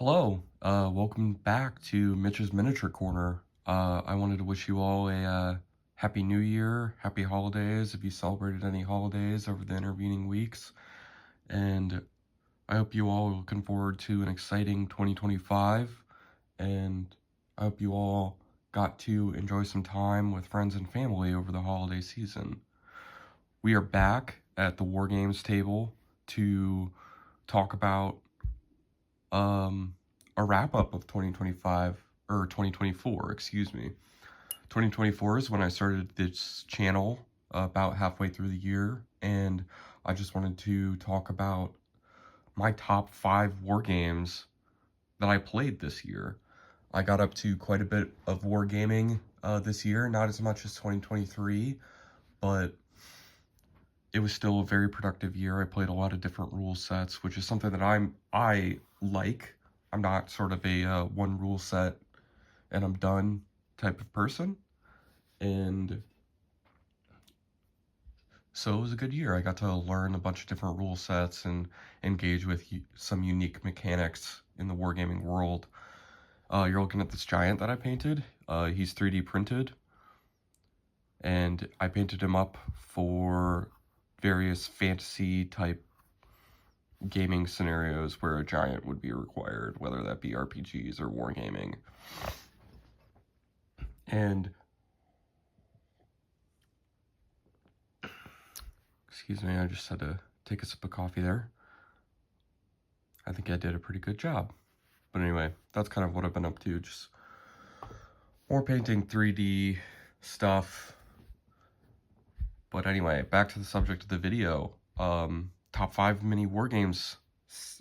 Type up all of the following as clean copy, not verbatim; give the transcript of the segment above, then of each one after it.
Hello, welcome back to Mitch's Miniature Corner. I wanted to wish you all a Happy New Year, Happy Holidays, if you celebrated any holidays over the intervening weeks. And I hope you all are looking forward to an exciting 2025. And I hope you all got to enjoy some time with friends and family over the holiday season. We are back at the wargames table to talk about a wrap-up of 2025, or 2024, excuse me. 2024 is when I started this channel about halfway through the year, and I just wanted to talk about my top 5 war games that I played this year. I got up to quite a bit of wargaming this year, not as much as 2023, but it was still a very productive year. I played a lot of different rule sets, which is something that I like. I'm not sort of a one rule set and I'm done type of person. And so it was a good year. I got to learn a bunch of different rule sets and engage with some unique mechanics in the wargaming world. You're looking at this giant that I painted. He's 3D printed. And I painted him up for various fantasy type gaming scenarios where a giant would be required, whether that be RPGs or wargaming. And excuse me, I just had to take a sip of coffee there. I think I did a pretty good job. But anyway, that's kind of what I've been up to, just more painting 3D stuff. But anyway, back to the subject of the video. Top 5 mini wargames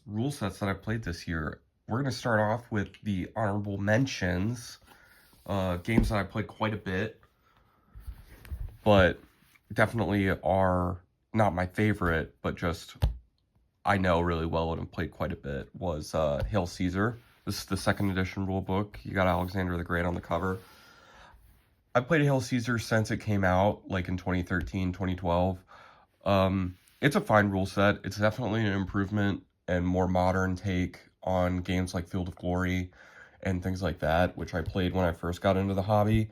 rule sets that I've played this year. We're going to start off with the honorable mentions. Games that I played quite a bit, but definitely are not my favorite, but just I know really well and have played quite a bit, was Hail Caesar. This is the 2nd edition rule book. You got Alexander the Great on the cover. I played Hail Caesar since it came out, like in 2013, 2012. It's a fine rule set. It's definitely an improvement and more modern take on games like Field of Glory and things like that, which I played when I first got into the hobby.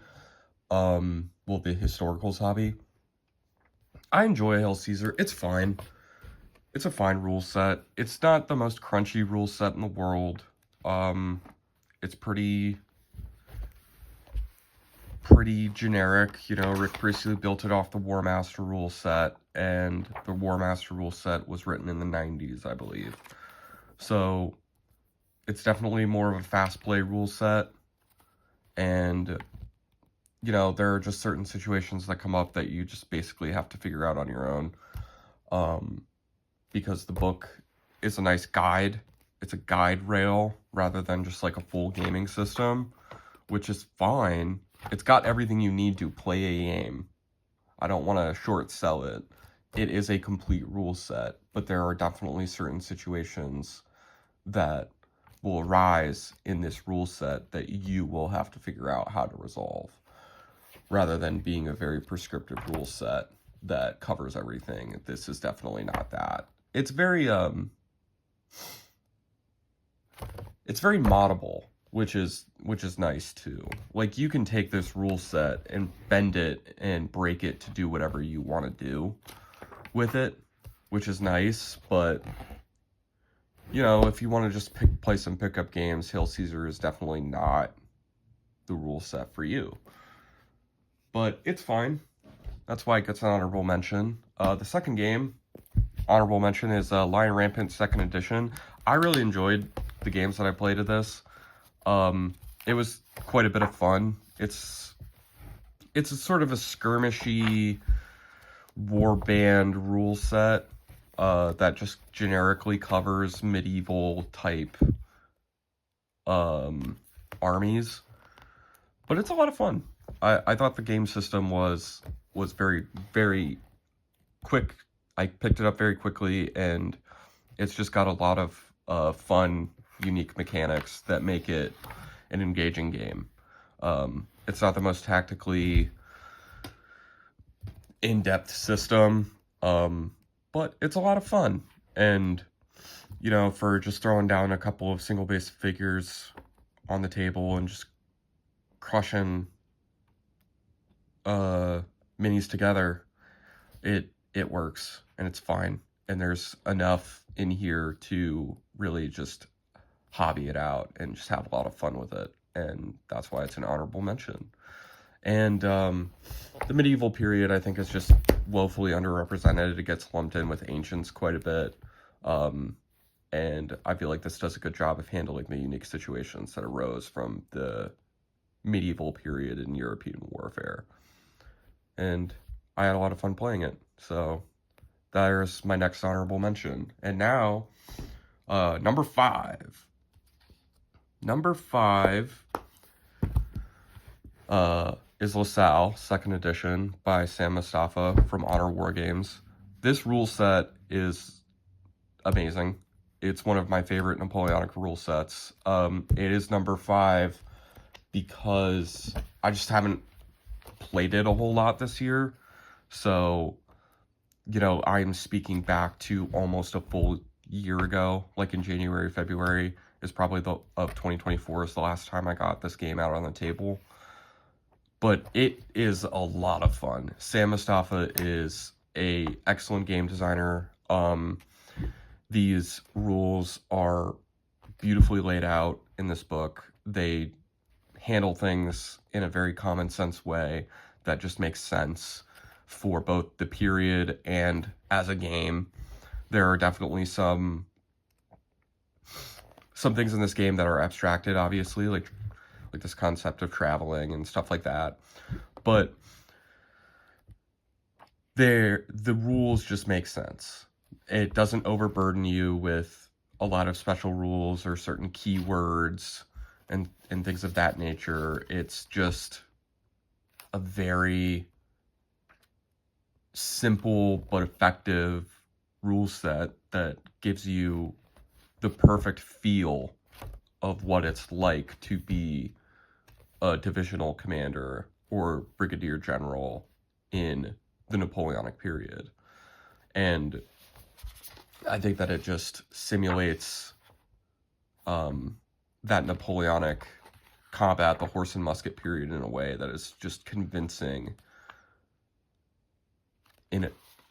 Well, the historicals hobby. I enjoy Hail Caesar. It's fine. It's a fine rule set. It's not the most crunchy rule set in the world. It's pretty generic. You know, Rick Priestley built it off the War Master rule set, and the War Master rule set was written in the 90s, I believe. So it's definitely more of a fast play rule set, and you know, there are just certain situations that come up that you just basically have to figure out on your own, because the book is a nice guide. It's a guide rail rather than just like a full gaming system, which is fine. It's got everything you need to play a game. I don't want to short sell it. It is a complete rule set, but there are definitely certain situations that will arise in this rule set that you will have to figure out how to resolve, rather than being a very prescriptive rule set that covers everything. This is definitely not that. It's very moddable, which is nice too. Like, you can take this rule set and bend it and break it to do whatever you want to do with it, which is nice. But you know, if you want to just play some pickup games, Hail Caesar is definitely not the rule set for you. But it's fine. That's why it gets an honorable mention. The second game, honorable mention, is Lion Rampant 2nd edition. I really enjoyed the games that I played of this. It was quite a bit of fun. It's a sort of a skirmishy warband rule set that just generically covers medieval type armies, but it's a lot of fun. I thought the game system was very, very quick. I picked it up very quickly, and it's just got a lot of fun, unique mechanics that make it an engaging game. It's not the most tactically in-depth system, but it's a lot of fun. And you know, for just throwing down a couple of single base figures on the table and just crushing minis together, it works and it's fine. And there's enough in here to really just hobby it out and just have a lot of fun with it. And that's why it's an honorable mention. And the medieval period, I think, is just woefully underrepresented. It gets lumped in with ancients quite a bit. And I feel like this does a good job of handling the unique situations that arose from the medieval period in European warfare. And I had a lot of fun playing it. So there's my next honorable mention. And now, number 5. Number 5 is LaSalle, 2nd edition, by Sam Mustafa from Honor Wargames. This rule set is amazing. It's one of my favorite Napoleonic rule sets. It is number 5 because I just haven't played it a whole lot this year. So, you know, I'm speaking back to almost a full year ago, like in January, February is probably of 2024 is the last time I got this game out on the table. But it is a lot of fun. Sam Mustafa is a excellent game designer. These rules are beautifully laid out in this book. They handle things in a very common sense way that just makes sense for both the period and as a game. There are definitely some things in this game that are abstracted, obviously, like this concept of traveling and stuff like that. But the rules just make sense. It doesn't overburden you with a lot of special rules or certain keywords and things of that nature. It's just a very simple but effective rule set that gives you the perfect feel of what it's like to be a divisional commander or brigadier general in the Napoleonic period. And I think that it just simulates that Napoleonic combat, the horse and musket period, in a way that is just convincing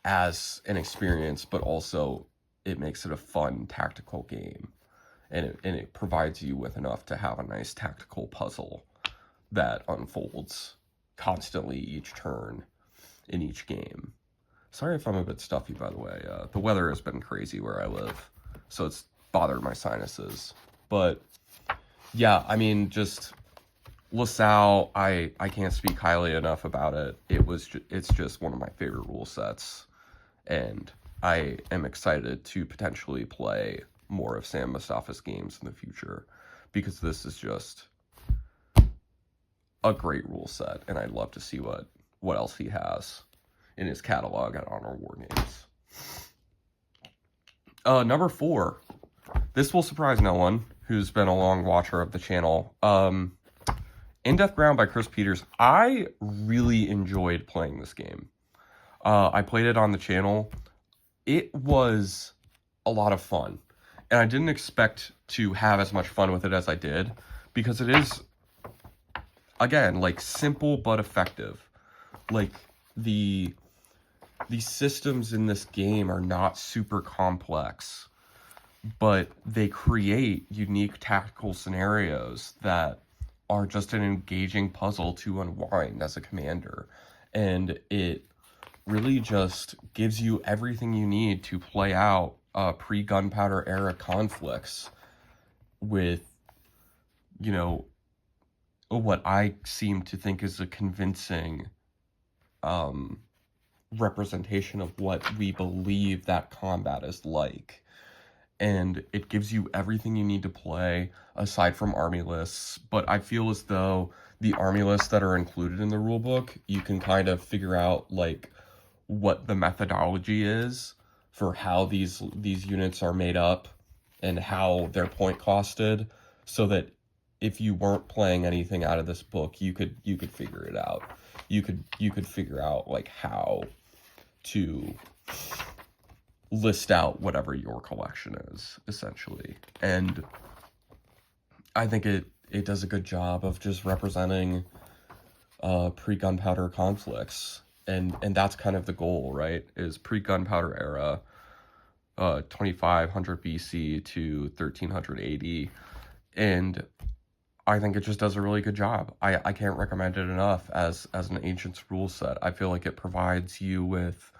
as an experience, but also it makes it a fun tactical game. And it provides you with enough to have a nice tactical puzzle that unfolds constantly each turn in each game. Sorry if I'm a bit stuffy, by the way. The weather has been crazy where I live, so it's bothered my sinuses. But yeah, I mean, just LaSalle, I can't speak highly enough about it. It's just one of my favorite rule sets, and I am excited to potentially play more of Sam Mustafa's games in the future, because this is just a great rule set, and I'd love to see what else he has in his catalog at Honor Wargames. Number 4. This will surprise no one who's been a long watcher of the channel. In Death Ground by Chris Peters. I really enjoyed playing this game. I played it on the channel. It was a lot of fun. And I didn't expect to have as much fun with it as I did, because it is, again, like, simple but effective. Like, the systems in this game are not super complex, but they create unique tactical scenarios that are just an engaging puzzle to unwind as a commander. And it really just gives you everything you need to play out pre-gunpowder era conflicts with, you know, what I seem to think is a convincing representation of what we believe that combat is like. And it gives you everything you need to play aside from army lists. But I feel as though the army lists that are included in the rulebook, you can kind of figure out like what the methodology is for how these units are made up and how they're point costed, so that if you weren't playing anything out of this book, you could figure it out. You could figure out like how to list out whatever your collection is, essentially. And I think it does a good job of just representing pre-gunpowder conflicts. And that's kind of the goal, right? Is pre-gunpowder era, 2500 BC to 1300 AD. And I think it just does a really good job. I can't recommend it enough as an Ancients rule set. I feel like it provides you with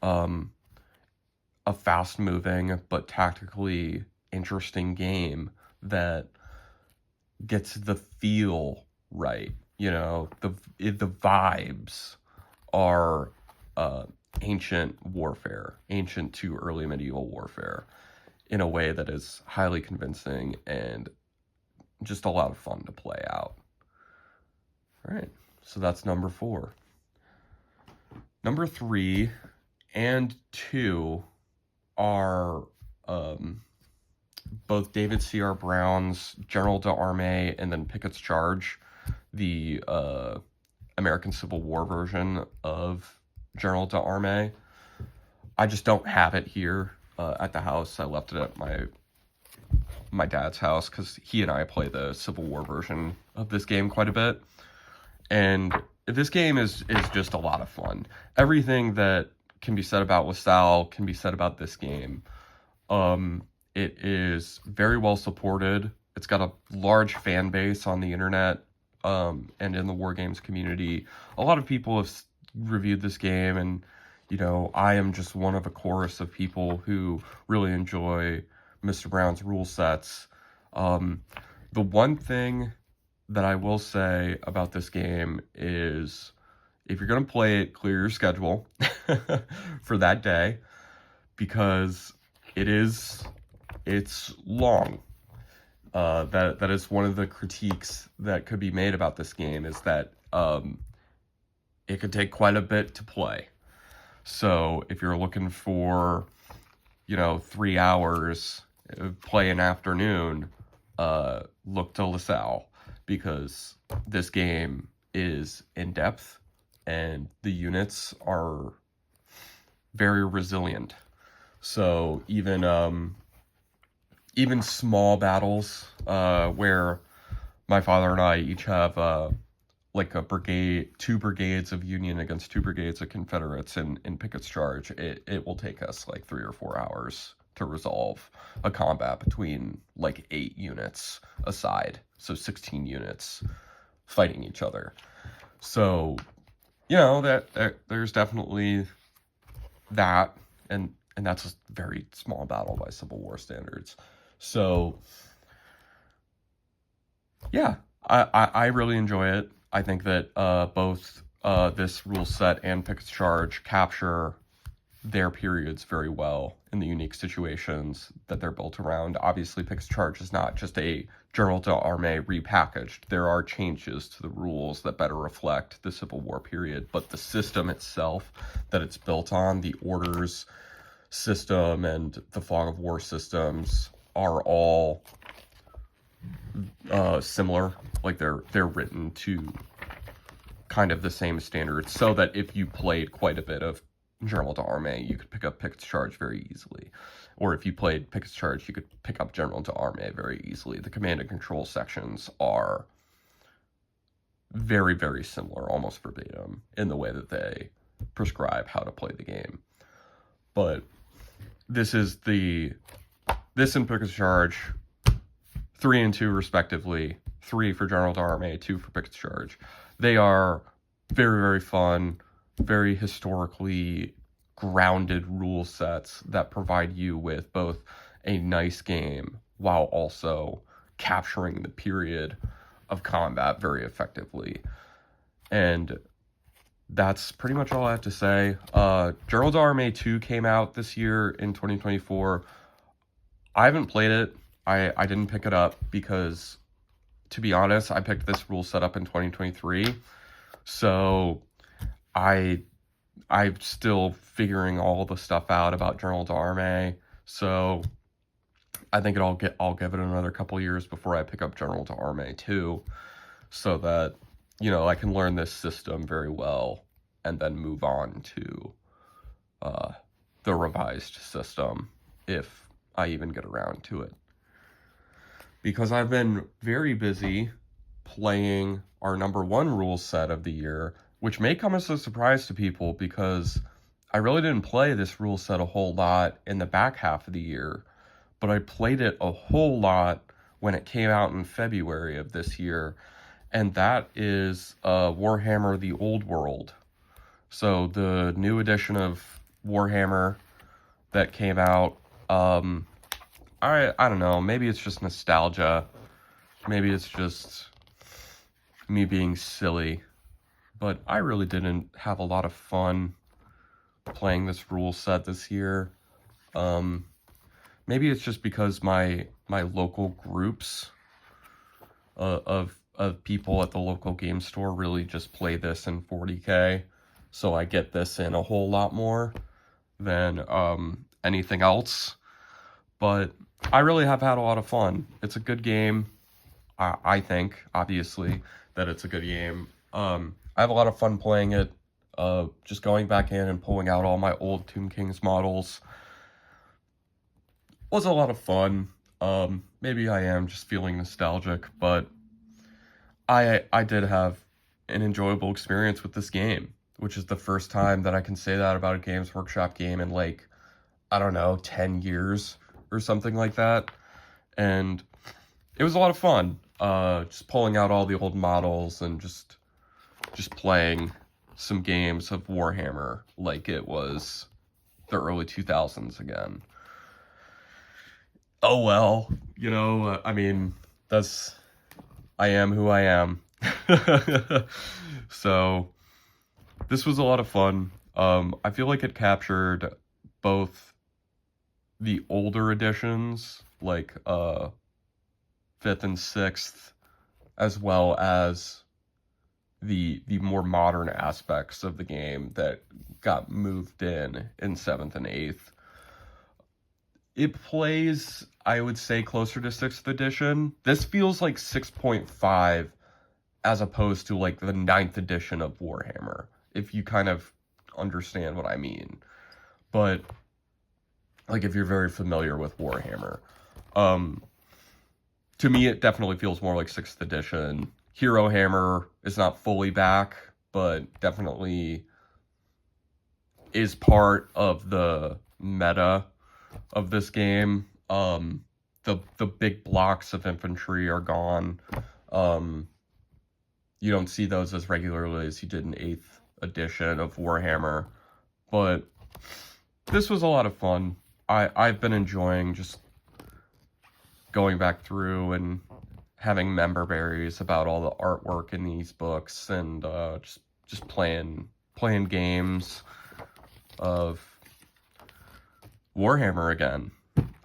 a fast-moving but tactically interesting game that gets the feel right. You know, the vibes are ancient warfare, ancient to early medieval warfare, in a way that is highly convincing and just a lot of fun to play out. All right, so that's number 4. Number 3 and 2 are both David C.R. Brown's General d'Armée and then Pickett's Charge, the American Civil War version of General d'Armée. I just don't have it here at the house. I left it at my dad's house because he and I play the Civil War version of this game quite a bit. And this game is just a lot of fun. Everything that can be said about LaSalle can be said about this game. It is very well supported. It's got a large fan base on the internet and in the wargames community. A lot of people have reviewed this game, and you know, I am just one of a chorus of people who really enjoy Mr. Brown's rule sets. The one thing that I will say about this game is, if you're going to play it, clear your schedule for that day, because it's long. That is one of the critiques that could be made about this game, is that it could take quite a bit to play. So if you're looking for, 3 hours, play an afternoon, look to LaSalle, because this game is in depth and the units are very resilient. So even small battles, where my father and I each have like a brigade, 2 brigades of Union against 2 brigades of Confederates in Pickett's Charge, it will take us like 3 or 4 hours to resolve a combat between like 8 units aside, so 16 units fighting each other. So, that there's definitely that, and that's a very small battle by Civil War standards. So, yeah, I really enjoy it. I think that both this rule set and Pickett's Charge capture their periods very well in the unique situations that they're built around. Obviously, Pickett's Charge is not just a General d'Armée repackaged. There are changes to the rules that better reflect the Civil War period, but the system itself that it's built on, the orders system and the fog of war systems, are all similar. Like they're written to kind of the same standards, so that if you played quite a bit of General d'Armée, you could pick up Pickett's Charge very easily. Or if you played Pickett's Charge, you could pick up General d'Armée very easily. The command and control sections are very, very similar, almost verbatim, in the way that they prescribe how to play the game. But this and Pickett's Charge, 3 and 2 respectively, 3 for General d'Armée, 2 for Pickett's Charge. They are very, very fun, very historically grounded rule sets that provide you with both a nice game while also capturing the period of combat very effectively. And that's pretty much all I have to say. General d'Armée 2 came out this year in 2024. I haven't played it. I didn't pick it up because, to be honest, I picked this rule set up in 2023. So I'm still figuring all the stuff out about General d'Armée. So I think I'll give it another couple years before I pick up General d'Armée 2, so that, I can learn this system very well and then move on to the revised system, if I even get around to it. Because I've been very busy playing our number 1 rule set of the year, which may come as a surprise to people because I really didn't play this rule set a whole lot in the back half of the year, but I played it a whole lot when it came out in February of this year, and that is Warhammer the Old World. So the new edition of Warhammer that came out, I don't know, maybe it's just nostalgia, maybe it's just me being silly, but I really didn't have a lot of fun playing this rule set this year. Maybe it's just because my local groups of people at the local game store really just play this in 40K, so I get this in a whole lot more than anything else. But I really have had a lot of fun. It's a good game. I think, obviously, that it's a good game. I have a lot of fun playing it. Just going back in and pulling out all my old Tomb Kings models was a lot of fun. Maybe I am just feeling nostalgic, but I did have an enjoyable experience with this game, which is the first time that I can say that about a Games Workshop game in, like, I don't know, 10 years or something like that. And it was a lot of fun, just pulling out all the old models and just playing some games of Warhammer like it was the early 2000s again. Oh well, you know, I mean, I am who I am. So this was a lot of fun. I feel like it captured both the older editions, like 5th and 6th, as well as the more modern aspects of the game that got moved in 7th and 8th. It plays, I would say, closer to 6th edition. This feels like 6.5 as opposed to like the 9th edition of Warhammer, if you kind of understand what I mean. But like if you're very familiar with Warhammer. To me, it definitely feels more like 6th edition. Hero Hammer is not fully back, but definitely is part of the meta of this game. The big blocks of infantry are gone. You don't see those as regularly as you did in 8th edition of Warhammer, but this was a lot of fun. I've been enjoying just going back through and having member berries about all the artwork in these books, and just playing games of Warhammer again.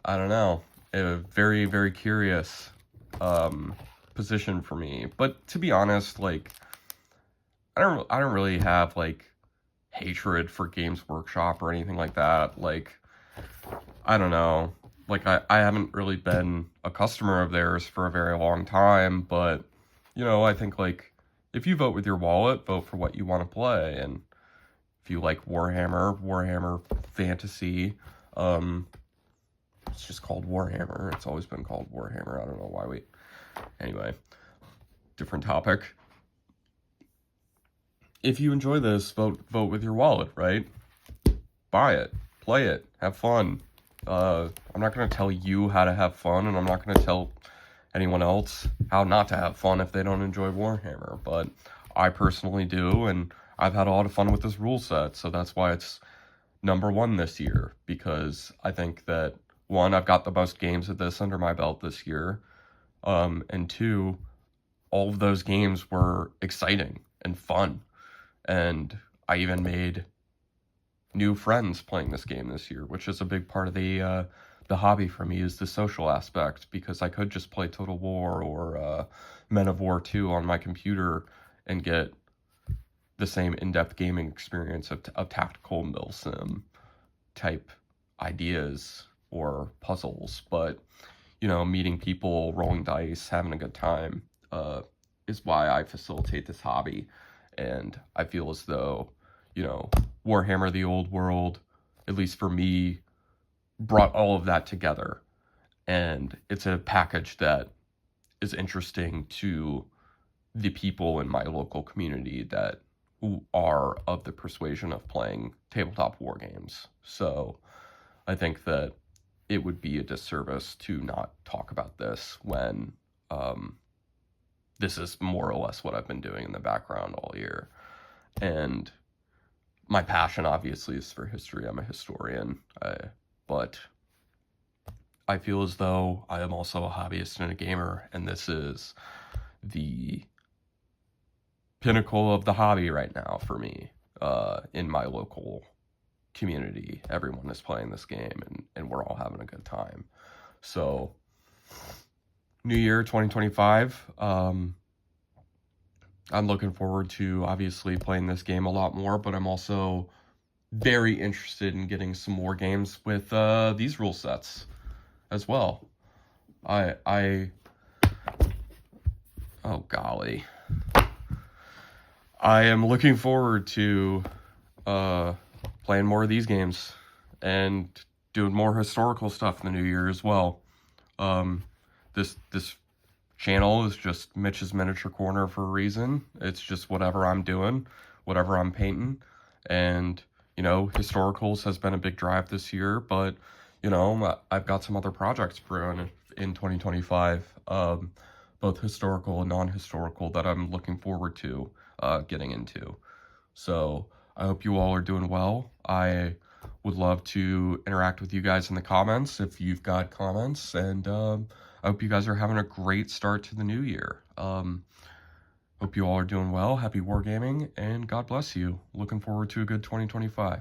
I don't know, a very, very curious position for me. But to be honest, like, I don't really have like hatred for Games Workshop or anything like that. Like, I don't know, like I haven't really been a customer of theirs for a very long time, but you know, I think like if you vote with your wallet, vote for what you want to play. And if you like Warhammer Fantasy, it's just called Warhammer. It's always been called Warhammer. I don't know why anyway, different topic. If you enjoy this, vote with your wallet, right? Buy it, play it, have fun. I'm not going to tell you how to have fun, and I'm not going to tell anyone else how not to have fun if they don't enjoy Warhammer, but I personally do, and I've had a lot of fun with this rule set, so that's why it's number 1 this year, because I think that, 1, I've got the most games of this under my belt this year, and 2, all of those games were exciting and fun, and I even made new friends playing this game this year, which is a big part of the hobby for me, is the social aspect, because I could just play Total War or Men of War 2 on my computer and get the same in-depth gaming experience of tactical milsim type ideas or puzzles. But, you know, meeting people, rolling dice, having a good time is why I facilitate this hobby. And I feel as though, you know, Warhammer the Old World at least for me, brought all of that together. And it's a package that is interesting to the people in my local community that who are of the persuasion of playing tabletop war games. So I think that it would be a disservice to not talk about this when this is more or less what I've been doing in the background all year. And my passion obviously is for history. I'm a historian, but I feel as though I am also a hobbyist and a gamer, and this is the pinnacle of the hobby right now for me in my local community. Everyone is playing this game, and we're all having a good time. So, New Year 2025, I'm looking forward to obviously playing this game a lot more, but I'm also very interested in getting some more games with these rule sets as well. Oh golly. I am looking forward to playing more of these games and doing more historical stuff in the new year as well. This channel is just Mitch's Miniature Corner for a reason. It's just whatever I'm doing, whatever I'm painting. And, you know, historicals has been a big drive this year, but, you know, I've got some other projects brewing in 2025, both historical and non-historical, that I'm looking forward to getting into. So I hope you all are doing well. I would love to interact with you guys in the comments if you've got comments, and I hope you guys are having a great start to the new year. Hope you all are doing well. Happy wargaming, and God bless you. Looking forward to a good 2025.